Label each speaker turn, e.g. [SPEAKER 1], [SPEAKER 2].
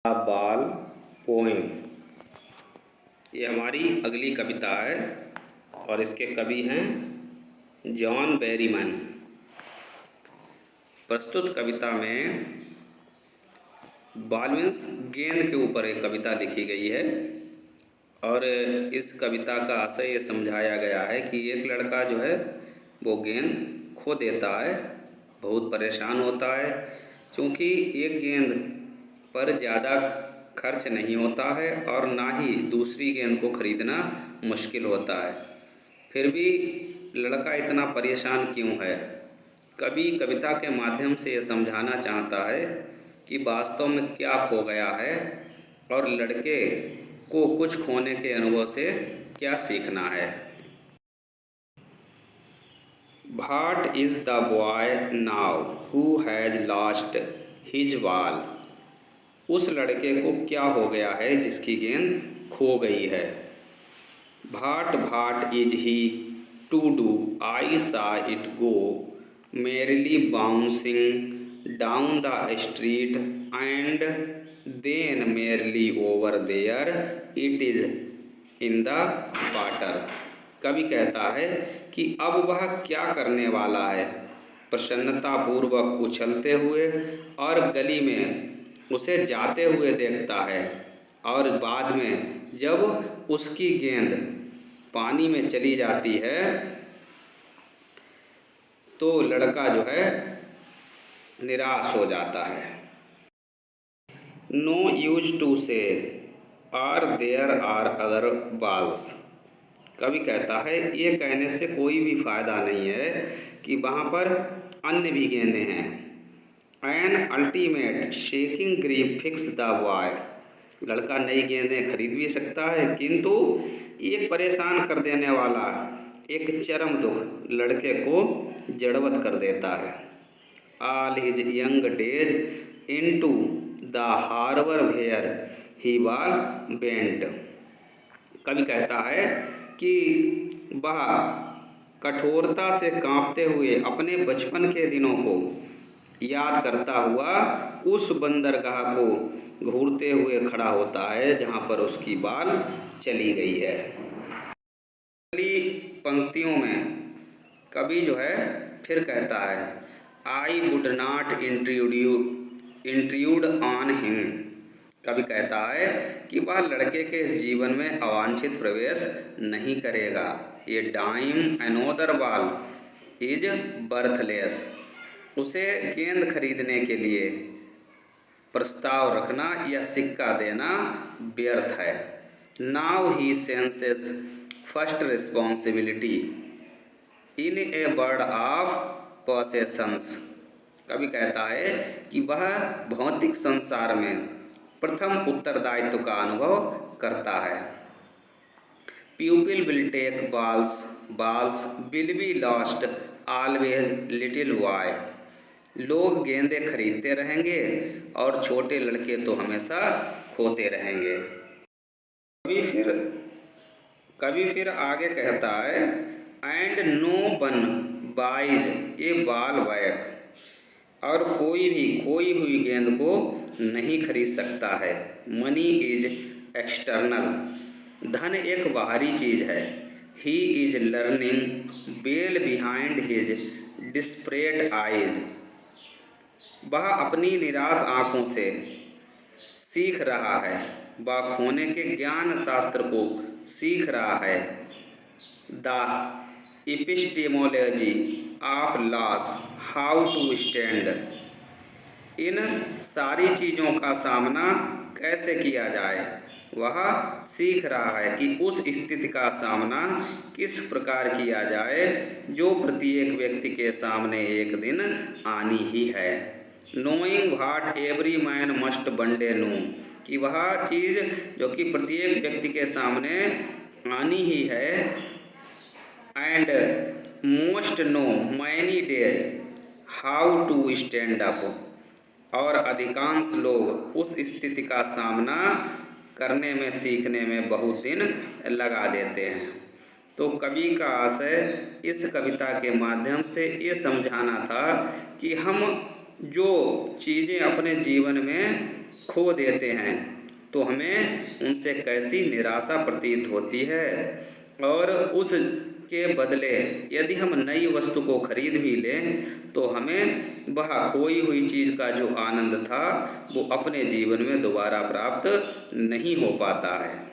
[SPEAKER 1] The बाल poem. ये हमारी अगली कविता है और इसके कवि हैं जॉन बेरीमैन। प्रस्तुत कविता में बालविंस गेंद के ऊपर एक कविता लिखी गई है और इस कविता का आशय ये समझाया गया है कि एक लड़का जो है वो गेंद खो देता है, बहुत परेशान होता है क्योंकि एक गेंद पर ज़्यादा खर्च नहीं होता है और ना ही दूसरी गेंद को खरीदना मुश्किल होता है। फिर भी लड़का इतना परेशान क्यों है? कवि कविता के माध्यम से ये समझाना चाहता है कि वास्तव में क्या खो गया है और लड़के को कुछ खोने के अनुभव से क्या सीखना है। What is the boy now who has lost his ball? उस लड़के को क्या हो गया है जिसकी गेंद खो गई है। What is he to do? I saw it go merrily bouncing down the street and then merrily over there it is in the water। कवि कहता है कि अब वह क्या करने वाला है। प्रसन्नतापूर्वक उछलते हुए और गली में उसे जाते हुए देखता है और बाद में जब उसकी गेंद पानी में चली जाती है तो लड़का जो है निराश हो जाता है। नो यूज टू से आर देयर आर अदर बाल्स। कवि कहता है ये कहने से कोई भी फायदा नहीं है कि वहाँ पर अन्य भी गेंदें हैं। An ultimate shaking grief fix the boy. लड़का नई गेंदें खरीद भी सकता है किंतु एक परेशान कर देने वाला एक चरम दुख लड़के को जड़वत कर देता है। All his young days into the harbour where he was bent. कवि कहता है कि वह कठोरता से कांपते हुए अपने बचपन के दिनों को याद करता हुआ उस बंदरगाह को घूरते हुए खड़ा होता है जहाँ पर उसकी बाल चली गई है। अगली पंक्तियों में कवि जो है फिर कहता है I would not intrude on him. कवि कहता है कि वह लड़के के इस जीवन में अवांछित प्रवेश नहीं करेगा। ये डाइम अनोदर बॉल इज बर्थलेस। उसे गेंद खरीदने के लिए प्रस्ताव रखना या सिक्का देना व्यर्थ है। Now he senses first responsibility in a world of possessions. कवि कहता है कि वह भौतिक संसार में प्रथम उत्तरदायित्व का अनुभव करता है। Pupil will take balls will be lost always little boy। लोग गेंदें खरीदते रहेंगे और छोटे लड़के तो हमेशा खोते रहेंगे। कवि फिर आगे कहता है and no one buys a ball back. और कोई भी खोई हुई गेंद को नहीं खरीद सकता है। Money is external. धन एक बाहरी चीज़ है। He is learning well behind his desperate eyes. वह अपनी निराश आँखों से सीख रहा है। वह खोने के ज्ञान शास्त्र को सीख रहा है। The epistemology of loss how to stand. इन सारी चीज़ों का सामना कैसे किया जाए वह सीख रहा है कि उस स्थिति का सामना किस प्रकार किया जाए जो प्रत्येक व्यक्ति के सामने एक दिन आनी ही है। Knowing what every man must one day know. कि वह चीज़ जो कि प्रत्येक व्यक्ति के सामने आनी ही है। And most know many days how to stand up. और अधिकांश लोग उस स्थिति का सामना करने में सीखने में बहुत दिन लगा देते हैं। तो कवि का आशय इस कविता के माध्यम से ये समझाना था कि हम जो चीज़ें अपने जीवन में खो देते हैं तो हमें उनसे कैसी निराशा प्रतीत होती है, और उसके बदले यदि हम नई वस्तु को खरीद भी लें तो हमें वह खोई हुई चीज़ का जो आनंद था वो अपने जीवन में दोबारा प्राप्त नहीं हो पाता है।